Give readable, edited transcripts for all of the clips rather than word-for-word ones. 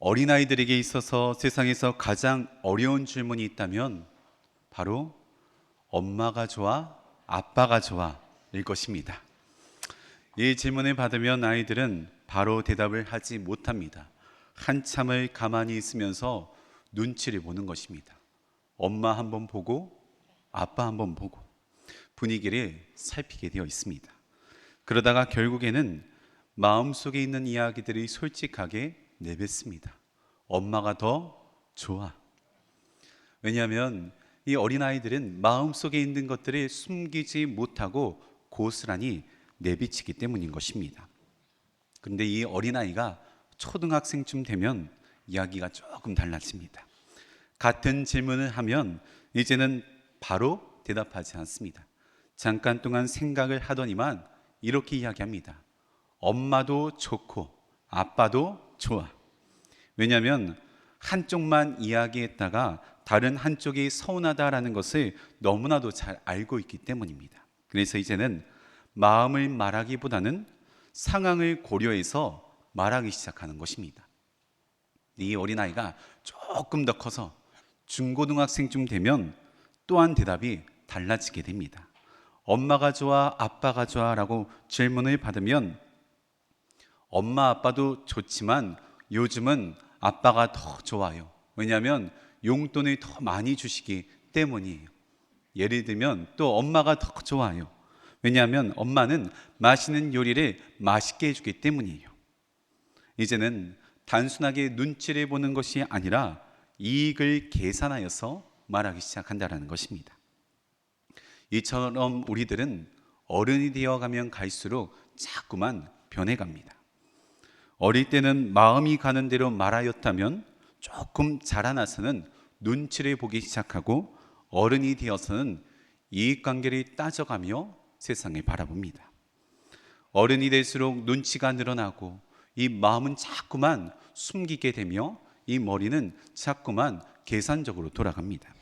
어린아이들에게 있어서 세상에서 가장 어려운 질문이 있다면 바로 엄마가 좋아, 아빠가 좋아 일 것입니다. 이 질문을 받으면 아이들은 바로 대답을 하지 못합니다. 한참을 가만히 있으면서 눈치를 보는 것입니다. 엄마 한번 보고 아빠 한번 보고 분위기를 살피게 되어 있습니다. 그러다가 결국에는 마음속에 있는 이야기들이 솔직하게 내뱉습니다. 엄마가 더 좋아. 왜냐하면 이 어린아이들은 마음속에 있는 것들을 숨기지 못하고 고스란히 내비치기 때문인 것입니다. 그런데 이 어린아이가 초등학생쯤 되면 이야기가 조금 달라집니다. 같은 질문을 하면 이제는 바로 대답하지 않습니다. 잠깐 동안 생각을 하더니만 이렇게 이야기합니다. 엄마도 좋고 아빠도 좋아. 왜냐하면 한쪽만 이야기했다가 다른 한쪽이 서운하다라는 것을 너무나도 잘 알고 있기 때문입니다. 그래서 이제는 마음을 말하기보다는 상황을 고려해서 말하기 시작하는 것입니다. 이 어린아이가 조금 더 커서 중고등학생쯤 되면 또한 대답이 달라지게 됩니다. 엄마가 좋아, 아빠가 좋아 라고 질문을 받으면 엄마 아빠도 좋지만 요즘은 아빠가 더 좋아요. 왜냐하면 용돈을 더 많이 주시기 때문이에요. 예를 들면 또 엄마가 더 좋아요. 왜냐하면 엄마는 맛있는 요리를 맛있게 해주기 때문이에요. 이제는 단순하게 눈치를 보는 것이 아니라 이익을 계산하여서 말하기 시작한다는 것입니다. 이처럼 우리들은 어른이 되어가면 갈수록 자꾸만 변해갑니다. 어릴 때는 마음이 가는 대로 말하였다면 조금 자라나서는 눈치를 보기 시작하고 어른이 되어서는 이익관계를 따져가며 세상을 바라봅니다. 어른이 될수록 눈치가 늘어나고 이 마음은 자꾸만 숨기게 되며 이 머리는 자꾸만 계산적으로 돌아갑니다.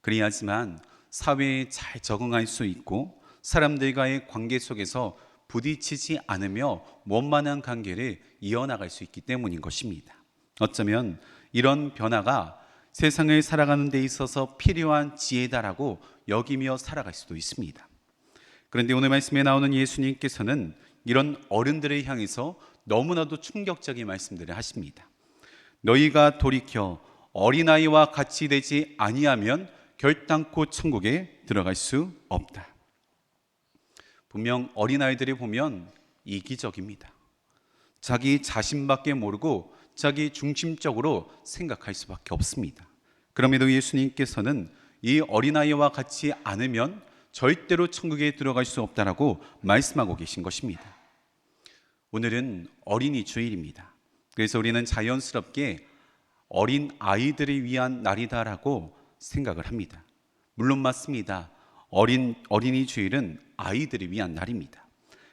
그래야지만 사회에 잘 적응할 수 있고 사람들과의 관계 속에서 부딪히지 않으며 원만한 관계를 이어나갈 수 있기 때문인 것입니다. 어쩌면 이런 변화가 세상을 살아가는 데 있어서 필요한 지혜다라고 여기며 살아갈 수도 있습니다. 그런데 오늘 말씀에 나오는 예수님께서는 이런 어른들을 향해서 너무나도 충격적인 말씀들을 하십니다. 너희가 돌이켜 어린아이와 같이 되지 아니하면 결단코 천국에 들어갈 수 없다. 분명 어린아이들이 보면 이기적입니다. 자기 자신밖에 모르고 자기 중심적으로 생각할 수밖에 없습니다. 그럼에도 예수님께서는 이 어린아이와 같이 않으면 절대로 천국에 들어갈 수 없다라고 말씀하고 계신 것입니다. 오늘은 어린이 주일입니다. 그래서 우리는 자연스럽게 어린 아이들을 위한 날이다라고 생각을 합니다. 물론 맞습니다. 어린이 주일은 아이들을 위한 날입니다.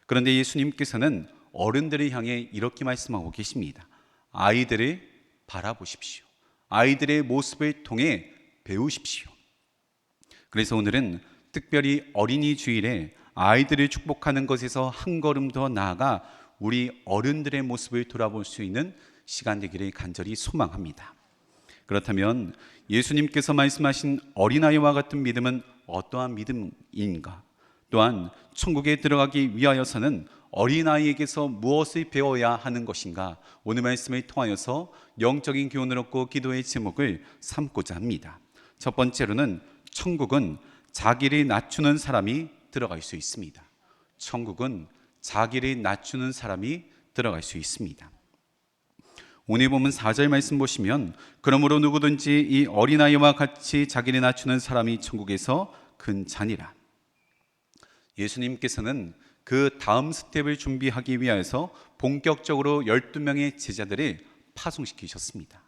그런데 예수님께서는 어른들을 향해 이렇게 말씀하고 계십니다. 아이들을 바라보십시오. 아이들의 모습을 통해 배우십시오. 그래서 오늘은 특별히 어린이 주일에 아이들을 축복하는 것에서 한 걸음 더 나아가 우리 어른들의 모습을 돌아볼 수 있는 시간 되기를 간절히 소망합니다. 그렇다면 예수님께서 말씀하신 어린아이와 같은 믿음은 어떠한 믿음인가? 또한 천국에 들어가기 위하여서는 어린아이에게서 무엇을 배워야 하는 것인가? 오늘 말씀을 통하여서 영적인 교훈을 얻고 기도의 제목을 삼고자 합니다. 첫 번째로는 천국은 자기를 낮추는 사람이 들어갈 수 있습니다. 천국은 자기를 낮추는 사람이 들어갈 수 있습니다. 오늘 보면 4절 말씀 보시면 그러므로 누구든지 이 어린아이와 같이 자기를 낮추는 사람이 천국에서 큰 자니라. 예수님께서는 그 다음 스텝을 준비하기 위해서 본격적으로 12명의 제자들을 파송시키셨습니다.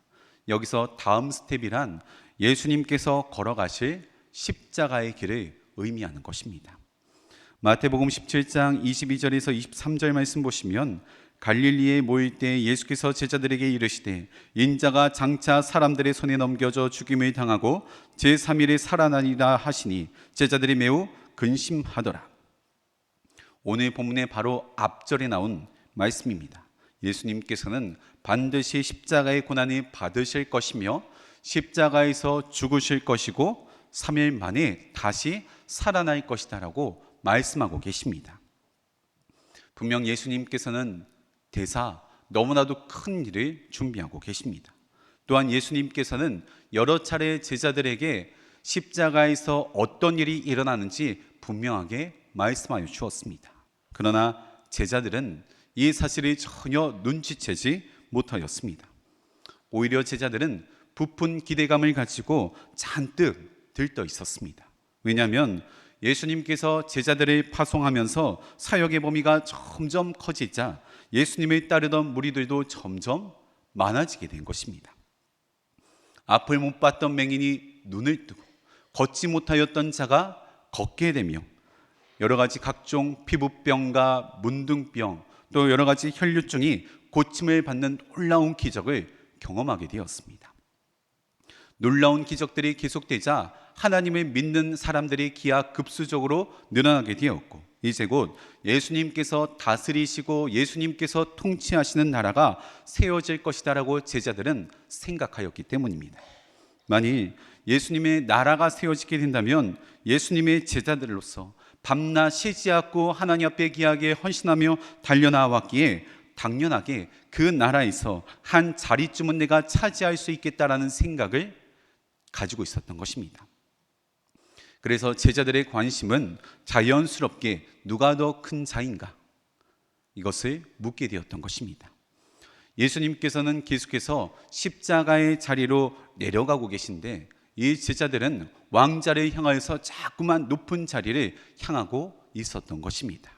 여기서 다음 스텝이란 예수님께서 걸어가실 십자가의 길을 의미하는 것입니다. 마태복음 17장 22절에서 23절 말씀 보시면 갈릴리에 모일 때 예수께서 제자들에게 이르시되 인자가 장차 사람들의 손에 넘겨져 죽임을 당하고 제3일에 살아나리라 하시니 제자들이 매우 근심하더라. 오늘 본문의 바로 앞절에 나온 말씀입니다. 예수님께서는 반드시 십자가의 고난을 받으실 것이며 십자가에서 죽으실 것이고 3일 만에 다시 살아날 것이다 라고 말씀하고 계십니다. 분명 예수님께서는 대사 너무나도 큰 일을 준비하고 계십니다. 또한 예수님께서는 여러 차례 제자들에게 십자가에서 어떤 일이 일어나는지 분명하게 말씀하여 주었습니다. 그러나 제자들은 이 사실을 전혀 눈치채지 못하였습니다. 오히려 제자들은 부푼 기대감을 가지고 잔뜩 들떠 있었습니다. 왜냐하면 예수님께서 제자들을 파송하면서 사역의 범위가 점점 커지자 예수님을 따르던 무리들도 점점 많아지게 된 것입니다. 앞을 못 봤던 맹인이 눈을 뜨고 걷지 못하였던 자가 걷게 되며 여러 가지 각종 피부병과 문둥병 또 여러 가지 혈류증이 고침을 받는 놀라운 기적을 경험하게 되었습니다. 놀라운 기적들이 계속되자 하나님을 믿는 사람들이 기하급수적으로 늘어나게 되었고 이제 곧 예수님께서 다스리시고 예수님께서 통치하시는 나라가 세워질 것이다 라고 제자들은 생각하였기 때문입니다. 만일 예수님의 나라가 세워지게 된다면 예수님의 제자들로서 밤낮 쉬지 않고 하나님 앞에 귀하게 헌신하며 달려나왔기에 당연하게 그 나라에서 한 자리쯤은 내가 차지할 수 있겠다라는 생각을 가지고 있었던 것입니다. 그래서 제자들의 관심은 자연스럽게 누가 더 큰 자인가 이것을 묻게 되었던 것입니다. 예수님께서는 계속해서 십자가의 자리로 내려가고 계신데 이 제자들은 왕자를 향하여서 자꾸만 높은 자리를 향하고 있었던 것입니다.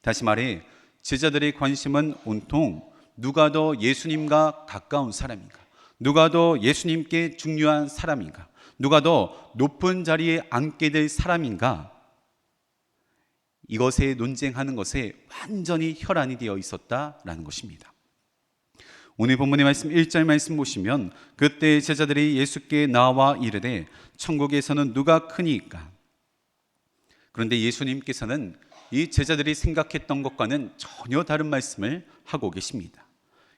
다시 말해 제자들의 관심은 온통 누가 더 예수님과 가까운 사람인가, 누가 더 예수님께 중요한 사람인가, 누가 더 높은 자리에 앉게 될 사람인가, 이것에 논쟁하는 것에 완전히 혈안이 되어 있었다라는 것입니다. 오늘 본문의 말씀 1절 말씀 보시면 그때 제자들이 예수께 나와 이르되 천국에서는 누가 크니까. 그런데 예수님께서는 이 제자들이 생각했던 것과는 전혀 다른 말씀을 하고 계십니다.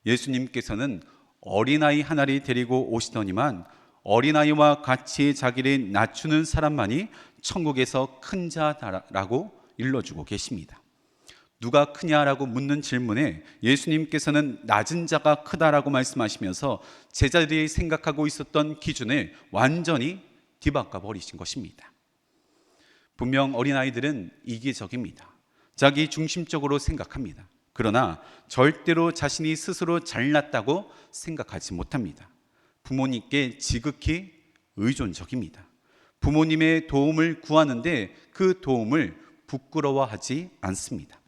예수님께서는 어린아이 하나를 데리고 오시더니만 어린아이와 같이 자기를 낮추는 사람만이 천국에서 큰 자라고 일러주고 계십니다. 누가 크냐라고 묻는 질문에 예수님께서는 낮은 자가 크다라고 말씀하시면서 제자들이 생각하고 있었던 기준을 완전히 뒤바꿔 버리신 것입니다. 분명 어린아이들은 이기적입니다. 자기 중심적으로 생각합니다. 그러나 절대로 자신이 스스로 잘났다고 생각하지 못합니다. 부모님께 지극히 의존적입니다. 부모님의 도움을 구하는데 그 도움을 부끄러워하지 않습니다.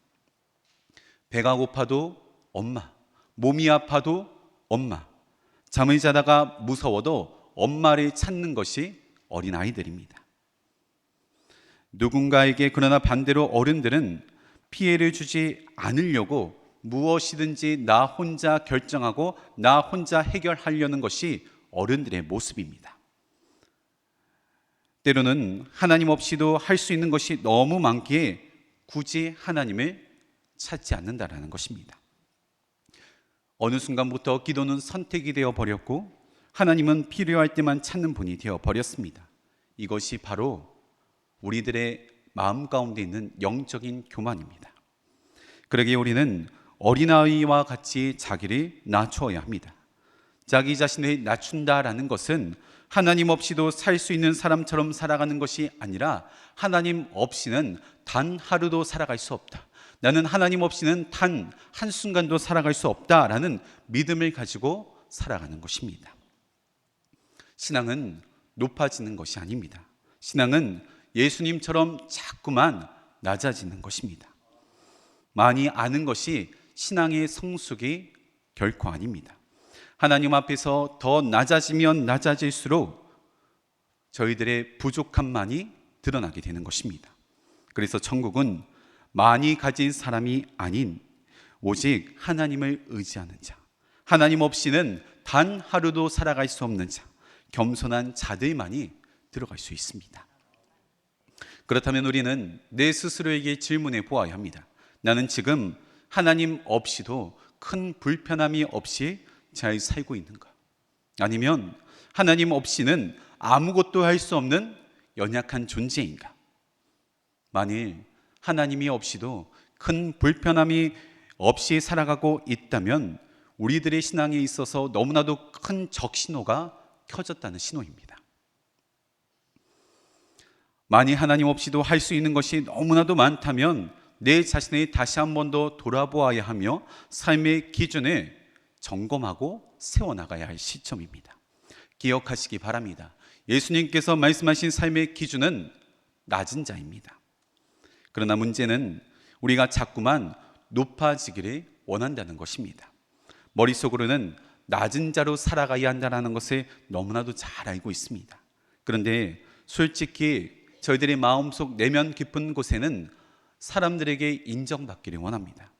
배가 고파도 엄마, 몸이 아파도 엄마, 잠을 자다가 무서워도 엄마를 찾는 것이 어린아이들입니다. 누군가에게 그러나 반대로 어른들은 피해를 주지 않으려고 무엇이든지 나 혼자 결정하고 나 혼자 해결하려는 것이 어른들의 모습입니다. 때로는 하나님 없이도 할 수 있는 것이 너무 많기에 굳이 하나님을 찾지 않는다라는 것입니다. 어느 순간부터 기도는 선택이 되어 버렸고 하나님은 필요할 때만 찾는 분이 되어 버렸습니다. 이것이 바로 우리들의 마음 가운데 있는 영적인 교만입니다. 그러기에 우리는 어린아이와 같이 자기를 낮추어야 합니다. 자기 자신을 낮춘다라는 것은 하나님 없이도 살 수 있는 사람처럼 살아가는 것이 아니라 하나님 없이는 단 하루도 살아갈 수 없다. 나는 하나님 없이는 단 한순간도 살아갈 수 없다라는 믿음을 가지고 살아가는 것입니다. 신앙은 높아지는 것이 아닙니다. 신앙은 예수님처럼 자꾸만 낮아지는 것입니다. 많이 아는 것이 신앙의 성숙이 결코 아닙니다. 하나님 앞에서 더 낮아지면 낮아질수록 저희들의 부족함만이 드러나게 되는 것입니다. 그래서 천국은 많이 가진 사람이 아닌 오직 하나님을 의지하는 자, 하나님 없이는 단 하루도 살아갈 수 없는 자, 겸손한 자들만이 들어갈 수 있습니다. 그렇다면 우리는 내 스스로에게 질문해 보아야 합니다. 나는 지금 하나님 없이도 큰 불편함이 없이 잘 살고 있는가? 아니면 하나님 없이는 아무것도 할 수 없는 연약한 존재인가? 만일 하나님이 없이도 큰 불편함이 없이 살아가고 있다면 우리들의 신앙에 있어서 너무나도 큰 적신호가 켜졌다는 신호입니다. 만일 하나님 없이도 할 수 있는 것이 너무나도 많다면 내 자신을 다시 한 번 더 돌아보아야 하며 삶의 기준을 점검하고 세워나가야 할 시점입니다. 기억하시기 바랍니다. 예수님께서 말씀하신 삶의 기준은 낮은 자입니다. 그러나 문제는 우리가 자꾸만 높아지기를 원한다는 것입니다. 머릿속으로는 낮은 자로 살아가야 한다는 것을 너무나도 잘 알고 있습니다. 그런데 솔직히 저희들의 마음속 내면 깊은 곳에는 사람들에게 인정받기를 원합니다.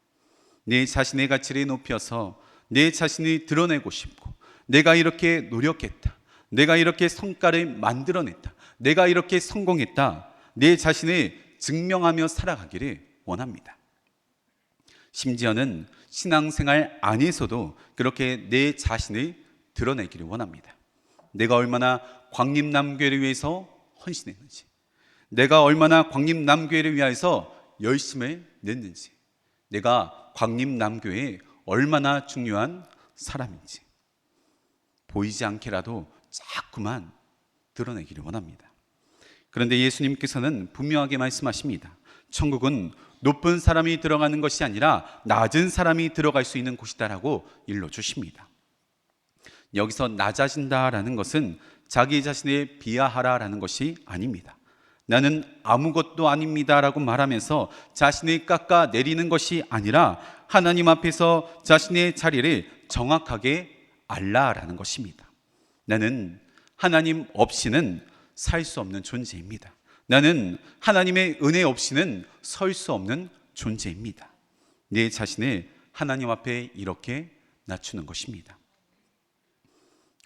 내 자신의 가치를 높여서 내 자신을 드러내고 싶고, 내가 이렇게 노력했다, 내가 이렇게 성과를 만들어냈다, 내가 이렇게 성공했다, 내 자신을 증명하며 살아가기를 원합니다. 심지어는 신앙생활 안에서도 그렇게 내 자신을 드러내기를 원합니다. 내가 얼마나 광림남교회를 위해서 헌신했는지, 내가 얼마나 광림남교회를 위해서 열심을 냈는지, 내가 광림남교회에 얼마나 중요한 사람인지 보이지 않게라도 자꾸만 드러내기를 원합니다. 그런데 예수님께서는 분명하게 말씀하십니다. 천국은 높은 사람이 들어가는 것이 아니라 낮은 사람이 들어갈 수 있는 곳이다라고 일러주십니다. 여기서 낮아진다라는 것은 자기 자신을 비하하라라는 것이 아닙니다. 나는 아무것도 아닙니다라고 말하면서 자신을 깎아내리는 것이 아니라 하나님 앞에서 자신의 자리를 정확하게 알라라는 것입니다. 나는 하나님 없이는 살 수 없는 존재입니다. 나는 하나님의 은혜 없이는 설 수 없는 존재입니다. 내 자신을 하나님 앞에 이렇게 낮추는 것입니다.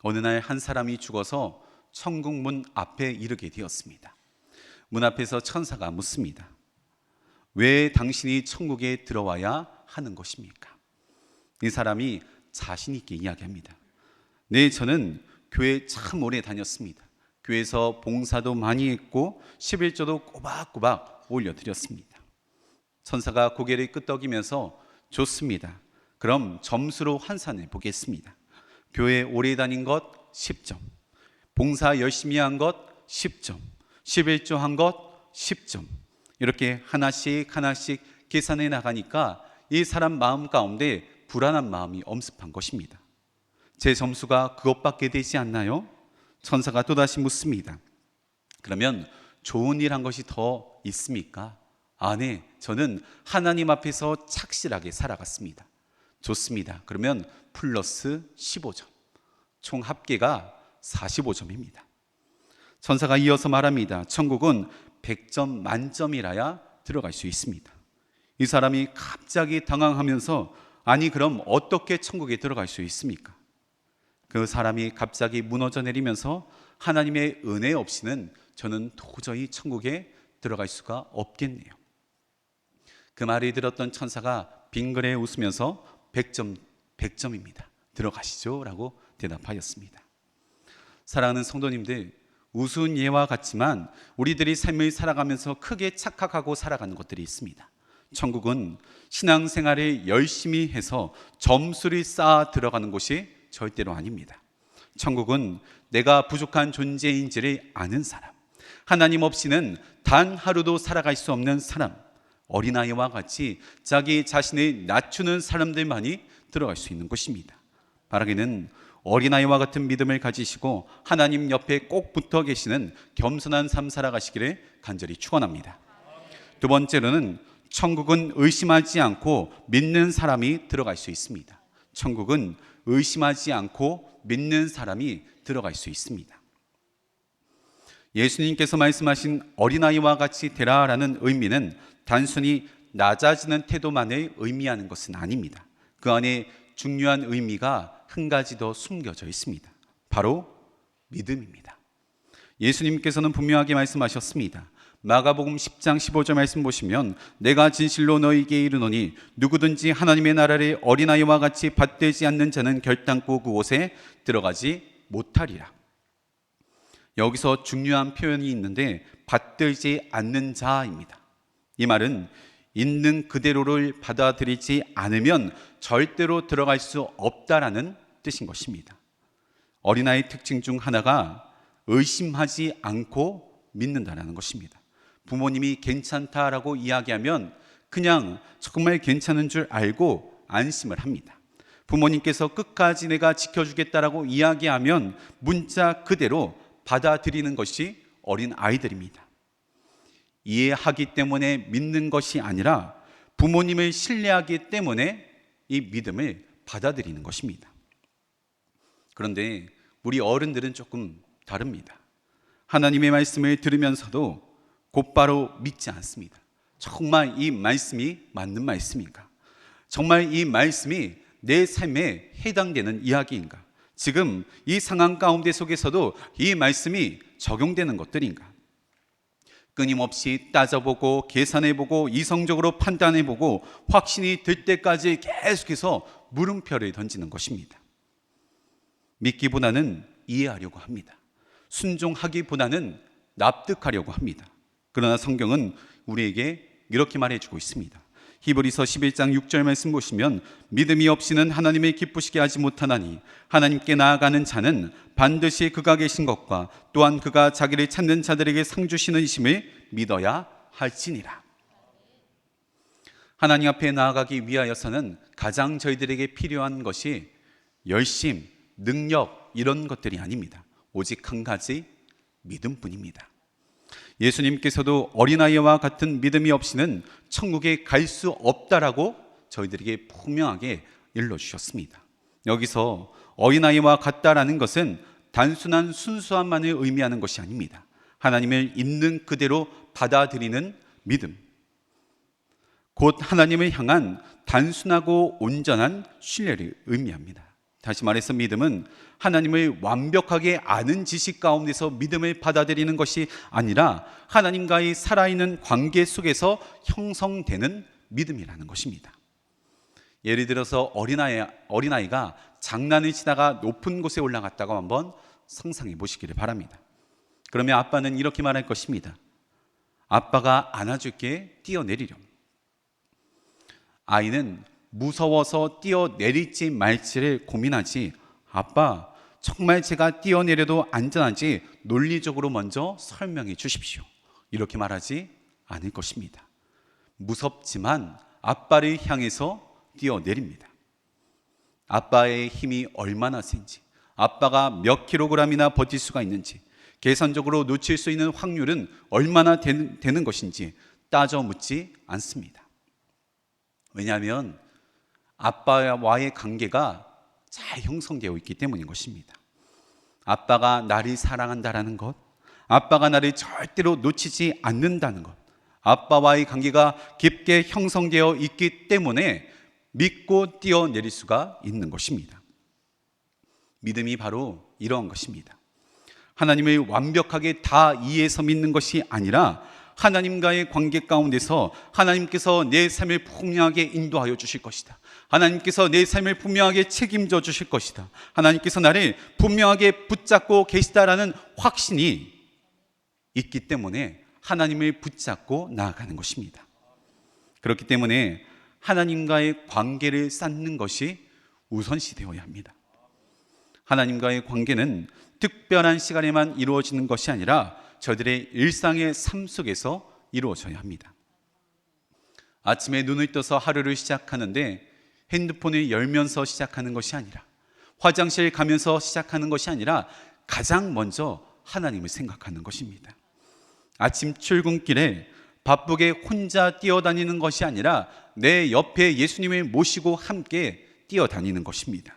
어느 날 한 사람이 죽어서 천국 문 앞에 이르게 되었습니다. 문 앞에서 천사가 묻습니다. 왜 당신이 천국에 들어와야 하는 것입니까? 이 사람이 자신 있게 이야기합니다. 네, 저는 교회 참 오래 다녔습니다. 교회에서 봉사도 많이 했고 11조도 꼬박꼬박 올려드렸습니다. 천사가 고개를 끄덕이면서 좋습니다. 그럼 점수로 환산해 보겠습니다. 교회 오래 다닌 것 10점, 봉사 열심히 한 것 10점, 11조 한 것 10점, 이렇게 하나씩 하나씩 계산해 나가니까 이 사람 마음 가운데 불안한 마음이 엄습한 것입니다. 제 점수가 그것밖에 되지 않나요? 천사가 또다시 묻습니다. 그러면 좋은 일 한 것이 더 있습니까? 네, 저는 하나님 앞에서 착실하게 살아갔습니다. 좋습니다. 그러면 플러스 15점, 총 합계가 45점입니다. 천사가 이어서 말합니다. 천국은 100점 만점이라야 들어갈 수 있습니다. 이 사람이 갑자기 당황하면서 아니 그럼 어떻게 천국에 들어갈 수 있습니까? 그 사람이 갑자기 무너져 내리면서 하나님의 은혜 없이는 저는 도저히 천국에 들어갈 수가 없겠네요. 그 말을 들었던 천사가 빙그레 웃으면서 100점입니다. 들어가시죠 라고 대답하였습니다. 사랑하는 성도님들, 우스운 예와 같지만 우리들이 삶을 살아가면서 크게 착각하고 살아가는 것들이 있습니다. 천국은 신앙생활을 열심히 해서 점수를 쌓아 들어가는 곳이 절대로 아닙니다. 천국은 내가 부족한 존재인지를 아는 사람, 하나님 없이는 단 하루도 살아갈 수 없는 사람, 어린아이와 같이 자기 자신을 낮추는 사람들만이 들어갈 수 있는 곳입니다. 바라기는 어린아이와 같은 믿음을 가지시고 하나님 옆에 꼭 붙어 계시는 겸손한 삶 살아가시기를 간절히 축원합니다. 두 번째로는 천국은 의심하지 않고 믿는 사람이 들어갈 수 있습니다. 천국은 의심하지 않고 믿는 사람이 들어갈 수 있습니다. 예수님께서 말씀하신 어린아이와 같이 되라라는 의미는 단순히 낮아지는 태도만을 의미하는 것은 아닙니다. 그 안에 중요한 의미가 한 가지 더 숨겨져 있습니다. 바로 믿음입니다. 예수님께서는 분명하게 말씀하셨습니다. 마가복음 10장 15절 말씀 보시면 내가 진실로 너희에게 이르노니 누구든지 하나님의 나라를 어린아이와 같이 받들지 않는 자는 결단코 그곳에 들어가지 못하리라. 여기서 중요한 표현이 있는데 받들지 않는 자입니다. 이 말은 있는 그대로를 받아들이지 않으면 절대로 들어갈 수 없다라는 뜻인 것입니다. 어린아이의 특징 중 하나가 의심하지 않고 믿는다라는 것입니다. 부모님이 괜찮다라고 이야기하면 그냥 정말 괜찮은 줄 알고 안심을 합니다. 부모님께서 끝까지 내가 지켜주겠다라고 이야기하면 문자 그대로 받아들이는 것이 어린 아이들입니다. 이해하기 때문에 믿는 것이 아니라 부모님을 신뢰하기 때문에 이 믿음을 받아들이는 것입니다. 그런데 우리 어른들은 조금 다릅니다. 하나님의 말씀을 들으면서도 곧바로 믿지 않습니다. 정말 이 말씀이 맞는 말씀인가? 정말 이 말씀이 내 삶에 해당되는 이야기인가? 지금 이 상황 가운데 속에서도 이 말씀이 적용되는 것들인가? 끊임없이 따져보고 계산해보고 이성적으로 판단해보고 확신이 들 때까지 계속해서 물음표를 던지는 것입니다. 믿기보다는 이해하려고 합니다. 순종하기보다는 납득하려고 합니다. 그러나 성경은 우리에게 이렇게 말해주고 있습니다. 히브리서 11장 6절 말씀 보시면 믿음이 없이는 하나님을 기쁘시게 하지 못하나니 하나님께 나아가는 자는 반드시 그가 계신 것과 또한 그가 자기를 찾는 자들에게 상 주시는 이심을 믿어야 할지니라. 하나님 앞에 나아가기 위하여서는 가장 저희들에게 필요한 것이 열심, 능력 이런 것들이 아닙니다. 오직 한 가지 믿음뿐입니다. 예수님께서도 어린아이와 같은 믿음이 없이는 천국에 갈 수 없다라고 저희들에게 분명하게 일러주셨습니다. 여기서 어린아이와 같다라는 것은 단순한 순수함만을 의미하는 것이 아닙니다. 하나님을 있는 그대로 받아들이는 믿음, 곧 하나님을 향한 단순하고 온전한 신뢰를 의미합니다. 다시 말해서 믿음은 하나님을 완벽하게 아는 지식 가운데서 믿음을 받아들이는 것이 아니라 하나님과의 살아있는 관계 속에서 형성되는 믿음이라는 것입니다. 예를 들어서 어린아이가 장난을 치다가 높은 곳에 올라갔다고 한번 상상해 보시기를 바랍니다. 그러면 아빠는 이렇게 말할 것입니다. 아빠가 안아줄게, 뛰어내리렴. 아이는 무서워서 뛰어내릴지 말지를 고민하지, 아빠 정말 제가 뛰어내려도 안전한지 논리적으로 먼저 설명해 주십시오, 이렇게 말하지 않을 것입니다. 무섭지만 아빠를 향해서 뛰어내립니다. 아빠의 힘이 얼마나 센지, 아빠가 몇 킬로그램이나 버틸 수가 있는지, 계산적으로 놓칠 수 있는 확률은 얼마나 되는 것인지 따져 묻지 않습니다. 왜냐하면 아빠와의 관계가 잘 형성되어 있기 때문인 것입니다. 아빠가 나를 사랑한다라는 것, 아빠가 나를 절대로 놓치지 않는다는 것, 아빠와의 관계가 깊게 형성되어 있기 때문에 믿고 뛰어내릴 수가 있는 것입니다. 믿음이 바로 이러한 것입니다. 하나님을 완벽하게 다 이해해서 믿는 것이 아니라 하나님과의 관계 가운데서 하나님께서 내 삶을 분명하게 인도하여 주실 것이다. 하나님께서 내 삶을 분명하게 책임져 주실 것이다. 하나님께서 나를 분명하게 붙잡고 계시다라는 확신이 있기 때문에 하나님을 붙잡고 나아가는 것입니다. 그렇기 때문에 하나님과의 관계를 쌓는 것이 우선시 되어야 합니다. 하나님과의 관계는 특별한 시간에만 이루어지는 것이 아니라 저들의 일상의 삶 속에서 이루어져야 합니다. 아침에 눈을 떠서 하루를 시작하는데 핸드폰을 열면서 시작하는 것이 아니라, 화장실 가면서 시작하는 것이 아니라 가장 먼저 하나님을 생각하는 것입니다. 아침 출근길에 바쁘게 혼자 뛰어다니는 것이 아니라 내 옆에 예수님을 모시고 함께 뛰어다니는 것입니다.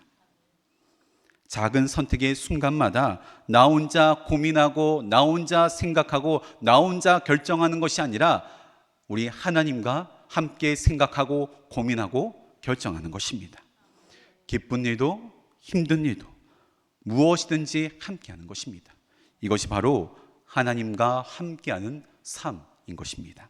작은 선택의 순간마다 나 혼자 고민하고 나 혼자 생각하고 나 혼자 결정하는 것이 아니라 우리 하나님과 함께 생각하고 고민하고 결정하는 것입니다. 기쁜 일도 힘든 일도 무엇이든지 함께하는 것입니다. 이것이 바로 하나님과 함께하는 삶, 것입니다.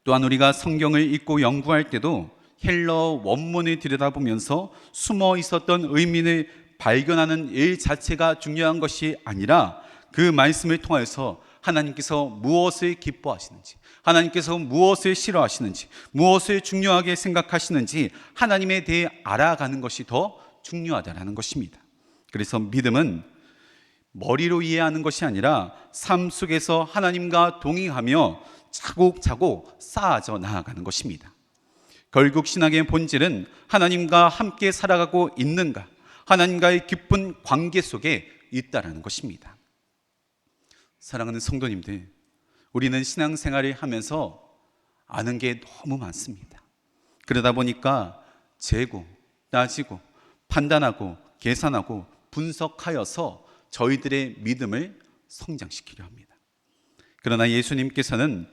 또한 우리가 성경을 읽고 연구할 때도 헬러 원문을 들여다보면서 숨어 있었던 의미를 발견하는 일 자체가 중요한 것이 아니라 그 말씀을 통해서 하나님께서 무엇을 기뻐하시는지, 하나님께서 무엇을 싫어하시는지, 무엇을 중요하게 생각하시는지 하나님에 대해 알아가는 것이 더 중요하다는 것입니다. 그래서 믿음은 머리로 이해하는 것이 아니라 삶 속에서 하나님과 동행하며 차곡차곡 쌓아져 나아가는 것입니다. 결국 신앙의 본질은 하나님과 함께 살아가고 있는가, 하나님과의 깊은 관계 속에 있다라는 것입니다. 사랑하는 성도님들, 우리는 신앙생활을 하면서 아는 게 너무 많습니다. 그러다 보니까 재고, 따지고, 판단하고, 계산하고, 분석하여서 저희들의 믿음을 성장시키려 합니다. 그러나 예수님께서는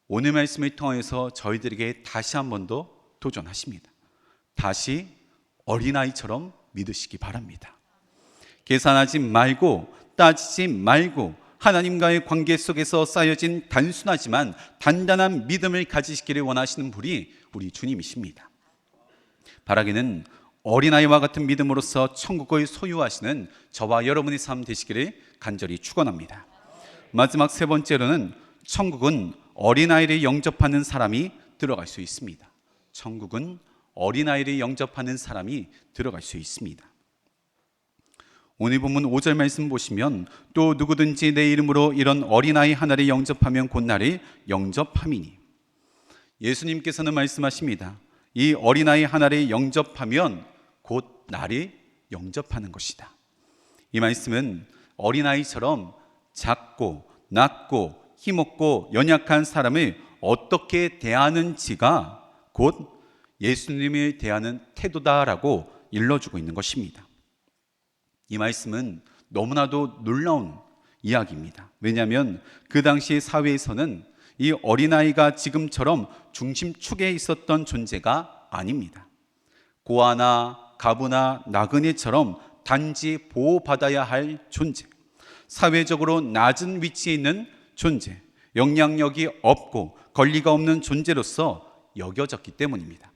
오늘 말씀을 통해서 저희들에게 다시 한 번 더 도전하십니다. 다시 어린아이처럼 믿으시기 바랍니다. 계산하지 말고, 따지지 말고 하나님과의 관계 속에서 쌓여진 단순하지만 단단한 믿음을 가지시기를 원하시는 분이 우리 주님이십니다. 바라기는 어린아이와 같은 믿음으로서 천국을 소유하시는 저와 여러분의 삶 되시기를 간절히 축원합니다. 마지막 세 번째로는 천국은 어린아이를 영접하는 사람이 들어갈 수 있습니다. 천국은 어린아이를 영접하는 사람이 들어갈 수 있습니다. 오늘 본문 5절 말씀 보시면 또 누구든지 내 이름으로 이런 어린아이 하나를 영접하면 곧 나를 영접함이니, 예수님께서는 말씀하십니다. 이 어린아이 하나를 영접하면 곧 나를 영접하는 것이다. 이 말씀은 어린아이처럼 작고 낮고 힘없고 연약한 사람을 어떻게 대하는지가 곧 예수님을 대하는 태도다라고 일러주고 있는 것입니다. 이 말씀은 너무나도 놀라운 이야기입니다. 왜냐하면 그 당시 사회에서는 이 어린아이가 지금처럼 중심축에 있었던 존재가 아닙니다. 고아나 가부나 나그네처럼 단지 보호받아야 할 존재, 사회적으로 낮은 위치에 있는 존재, 영향력이 없고 권리가 없는 존재로서 여겨졌기 때문입니다.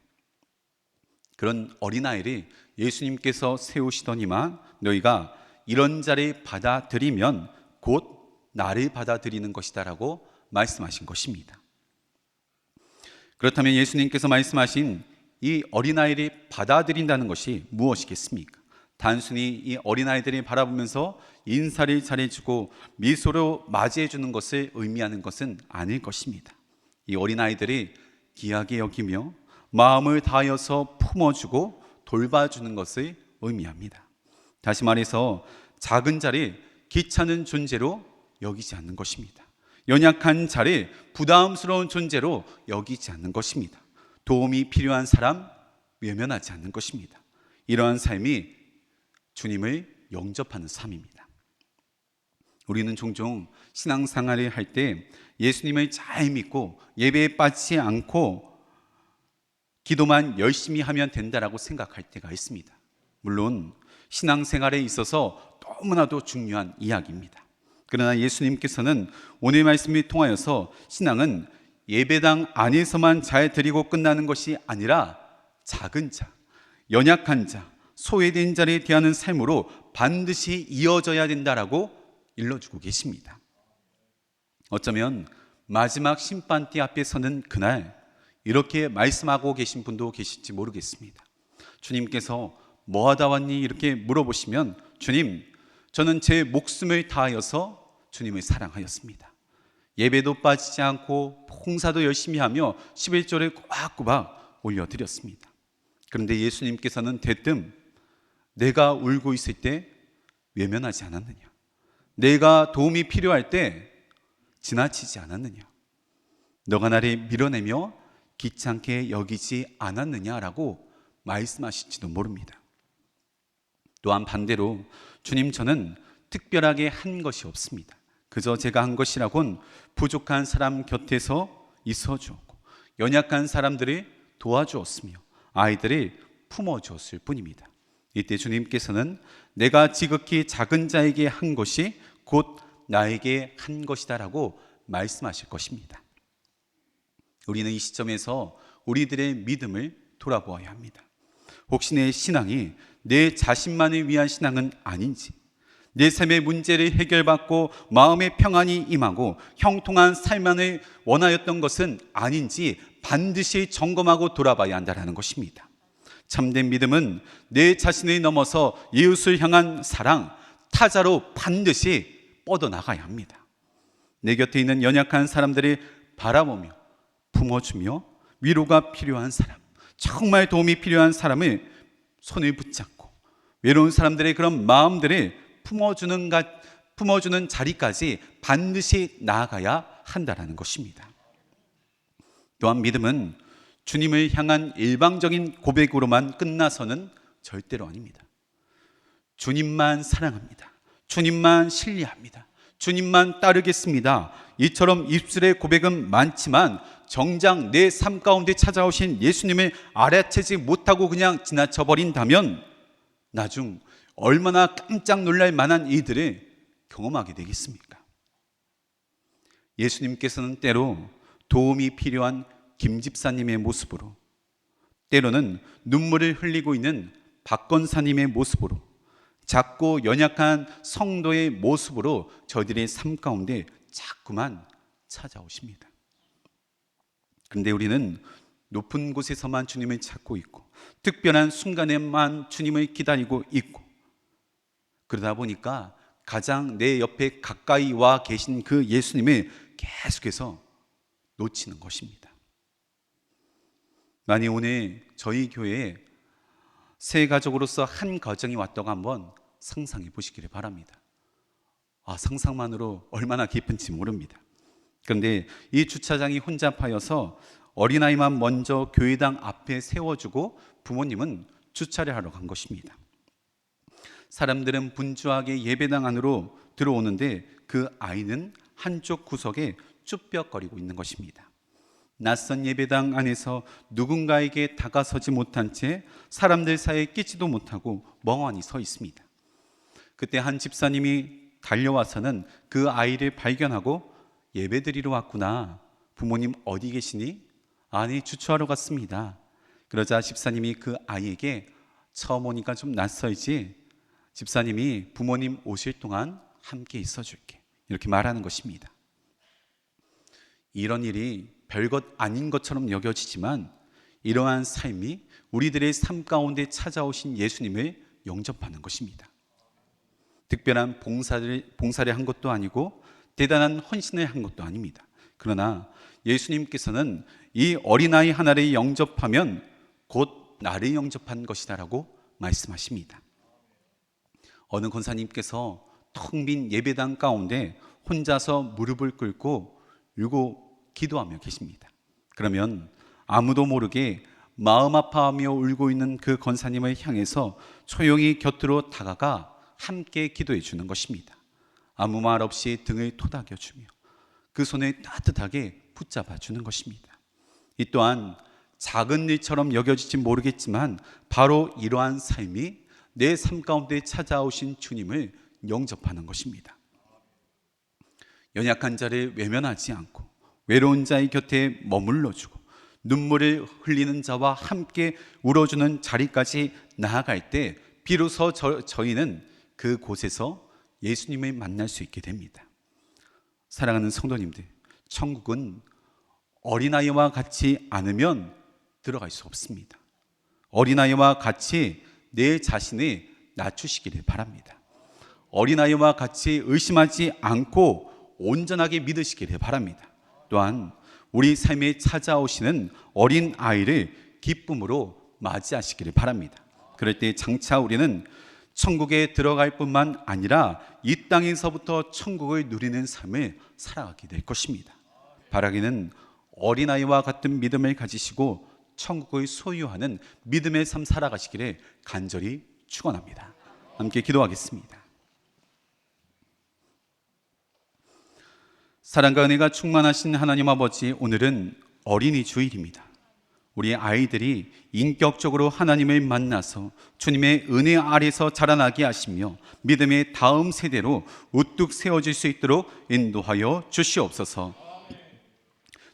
그런 어린아이를 예수님께서 세우시더니만 너희가 이런 자를 받아들이면 곧 나를 받아들이는 것이다 라고 말씀하신 것입니다. 그렇다면 예수님께서 말씀하신 이 어린아이를 받아들인다는 것이 무엇이겠습니까? 단순히 이 어린아이들이 바라보면서 인사를 잘해주고 미소로 맞이해주는 것을 의미하는 것은 아닐 것입니다. 이 어린아이들이 귀하게 여기며 마음을 다하여서 품어주고 돌봐주는 것을 의미합니다. 다시 말해서 작은 자를 귀찮은 존재로 여기지 않는 것입니다. 연약한 자를 부담스러운 존재로 여기지 않는 것입니다. 도움이 필요한 사람 외면하지 않는 것입니다. 이러한 삶이 주님을 영접하는 삶입니다. 우리는 종종 신앙생활을 할 때 예수님을 잘 믿고 예배에 빠지지 않고 기도만 열심히 하면 된다라고 생각할 때가 있습니다. 물론 신앙생활에 있어서 너무나도 중요한 이야기입니다. 그러나 예수님께서는 오늘 말씀을 통하여서 신앙은 예배당 안에서만 잘 드리고 끝나는 것이 아니라 작은 자, 연약한 자, 소외된 자를 대하는 삶으로 반드시 이어져야 된다라고 일러주고 계십니다. 어쩌면 마지막 심판대 앞에 서는 그날 이렇게 말씀하고 계신 분도 계실지 모르겠습니다. 주님께서 뭐 하다 왔니? 이렇게 물어보시면 주님, 저는 제 목숨을 다하여서 주님을 사랑하였습니다. 예배도 빠지지 않고 봉사도 열심히 하며 11조를 꼬박꼬박 올려드렸습니다. 그런데 예수님께서는 대뜸 내가 울고 있을 때 외면하지 않았느냐? 내가 도움이 필요할 때 지나치지 않았느냐? 너가 나를 밀어내며 귀찮게 여기지 않았느냐라고 말씀하실지도 모릅니다. 또한 반대로 주님, 저는 특별하게 한 것이 없습니다. 그저 제가 한 것이라곤 부족한 사람 곁에서 있어 주었고 연약한 사람들을 도와주었으며 아이들을 품어주었을 뿐입니다. 이때 주님께서는 내가 지극히 작은 자에게 한 것이 곧 나에게 한 것이다 라고 말씀하실 것입니다. 우리는 이 시점에서 우리들의 믿음을 돌아보아야 합니다. 혹시 내 신앙이 내 자신만을 위한 신앙은 아닌지, 내 삶의 문제를 해결받고 마음의 평안이 임하고 형통한 삶만을 원하였던 것은 아닌지 반드시 점검하고 돌아봐야 한다는 것입니다. 참된 믿음은 내 자신을 넘어서 이웃을 향한 사랑, 타자로 반드시 뻗어나가야 합니다. 내 곁에 있는 연약한 사람들을 바라보며 품어주며 위로가 필요한 사람, 정말 도움이 필요한 사람을 손을 붙잡고 외로운 사람들의 그런 마음들을 품어주는 자리까지 반드시 나아가야 한다는 것입니다. 또한 믿음은 주님을 향한 일방적인 고백으로만 끝나서는 절대로 아닙니다. 주님만 사랑합니다. 주님만 신뢰합니다. 주님만 따르겠습니다. 이처럼 입술의 고백은 많지만 정작 내 삶 가운데 찾아오신 예수님을 알아채지 못하고 그냥 지나쳐 버린다면 나중 얼마나 깜짝 놀랄 만한 일들을 경험하게 되겠습니까? 예수님께서는 때로 도움이 필요한 김 집사님의 모습으로, 때로는 눈물을 흘리고 있는 박 권사님의 모습으로, 작고 연약한 성도의 모습으로 저희들의 삶 가운데 자꾸만 찾아오십니다. 그런데 우리는 높은 곳에서만 주님을 찾고 있고 특별한 순간에만 주님을 기다리고 있고, 그러다 보니까 가장 내 옆에 가까이 와 계신 그 예수님을 계속해서 놓치는 것입니다. 만약 오늘 저희 교회에 새 가족으로서 한 가정이 왔다고 한번 상상해 보시기를 바랍니다. 상상만으로 얼마나 기쁜지 모릅니다. 그런데 이 주차장이 혼잡하여서 어린아이만 먼저 교회당 앞에 세워주고 부모님은 주차를 하러 간 것입니다. 사람들은 분주하게 예배당 안으로 들어오는데 그 아이는 한쪽 구석에 쭈뼛거리고 있는 것입니다. 낯선 예배당 안에서 누군가에게 다가서지 못한 채 사람들 사이에 끼지도 못하고 멍하니 서 있습니다. 그때 한 집사님이 달려와서는 그 아이를 발견하고 예배드리러 왔구나. 부모님 어디 계시니? 아니, 주차하러 갔습니다. 그러자 집사님이 그 아이에게 처음 오니까 좀 낯설지? 집사님이 부모님 오실 동안 함께 있어줄게. 이렇게 말하는 것입니다. 이런 일이 별것 아닌 것처럼 여겨지지만 이러한 삶이 우리들의 삶 가운데 찾아오신 예수님을 영접하는 것입니다. 특별한 봉사를 한 것도 아니고 대단한 헌신을 한 것도 아닙니다. 그러나 예수님께서는 이 어린아이 하나를 영접하면 곧 나를 영접한 것이다라고 말씀하십니다. 어느 권사님께서 텅 빈 예배당 가운데 혼자서 무릎을 꿇고 울고 기도하며 계십니다. 그러면 아무도 모르게 마음 아파하며 울고 있는 그 권사님을 향해서 조용히 곁으로 다가가 함께 기도해 주는 것입니다. 아무 말 없이 등을 토닥여 주며 그 손을 따뜻하게 붙잡아 주는 것입니다. 이 또한 작은 일처럼 여겨질지 모르겠지만 바로 이러한 삶이 내 삶 가운데 찾아오신 주님을 영접하는 것입니다. 연약한 자를 외면하지 않고 외로운 자의 곁에 머물러주고 눈물을 흘리는 자와 함께 울어주는 자리까지 나아갈 때 비로소 저희는 그곳에서 예수님을 만날 수 있게 됩니다. 사랑하는 성도님들, 천국은 어린아이와 같이 않으면 들어갈 수 없습니다. 어린아이와 같이 내 자신을 낮추시기를 바랍니다. 어린아이와 같이 의심하지 않고 온전하게 믿으시기를 바랍니다. 또한 우리 삶에 찾아오시는 어린아이를 기쁨으로 맞이하시기를 바랍니다. 그럴 때 장차 우리는 천국에 들어갈 뿐만 아니라 이 땅에서부터 천국을 누리는 삶을 살아가게 될 것입니다. 바라기는 어린아이와 같은 믿음을 가지시고 천국을 소유하는 믿음의 삶 살아가시기를 간절히 축원합니다. 함께 기도하겠습니다. 사랑과 은혜가 충만하신 하나님 아버지, 오늘은 어린이 주일입니다. 우리 아이들이 인격적으로 하나님을 만나서 주님의 은혜 아래서 자라나게 하시며 믿음의 다음 세대로 우뚝 세워질 수 있도록 인도하여 주시옵소서.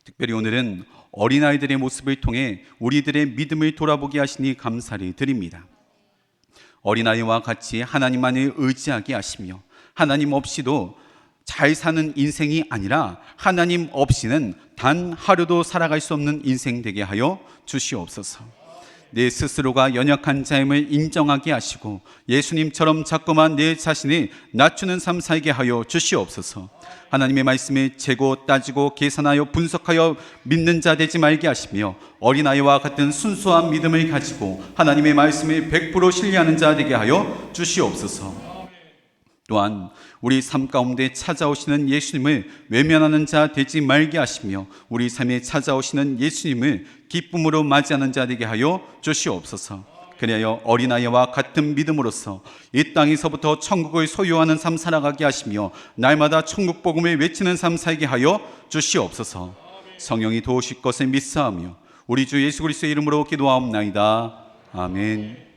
특별히 오늘은 어린아이들의 모습을 통해 우리들의 믿음을 돌아보게 하시니 감사를 드립니다. 어린아이와 같이 하나님만을 의지하게 하시며 하나님 없이도 잘 사는 인생이 아니라 하나님 없이는 단 하루도 살아갈 수 없는 인생 되게 하여 주시옵소서. 내 스스로가 연약한 자임을 인정하게 하시고 예수님처럼 자꾸만 내 자신을 낮추는 삶 살게 하여 주시옵소서. 하나님의 말씀을 재고 따지고 계산하여 분석하여 믿는 자 되지 말게 하시며 어린아이와 같은 순수한 믿음을 가지고 하나님의 말씀을 100% 신뢰하는 자 되게 하여 주시옵소서. 또한 우리 삶 가운데 찾아오시는 예수님을 외면하는 자 되지 말게 하시며 우리 삶에 찾아오시는 예수님을 기쁨으로 맞이하는 자 되게 하여 주시옵소서. 그리하여 어린아이와 같은 믿음으로써 이 땅에서부터 천국을 소유하는 삶 살아가게 하시며 날마다 천국 복음을 외치는 삶 살게 하여 주시옵소서. 성령이 도우실 것을 믿사오며 우리 주 예수 그리스도의 이름으로 기도하옵나이다. 아멘.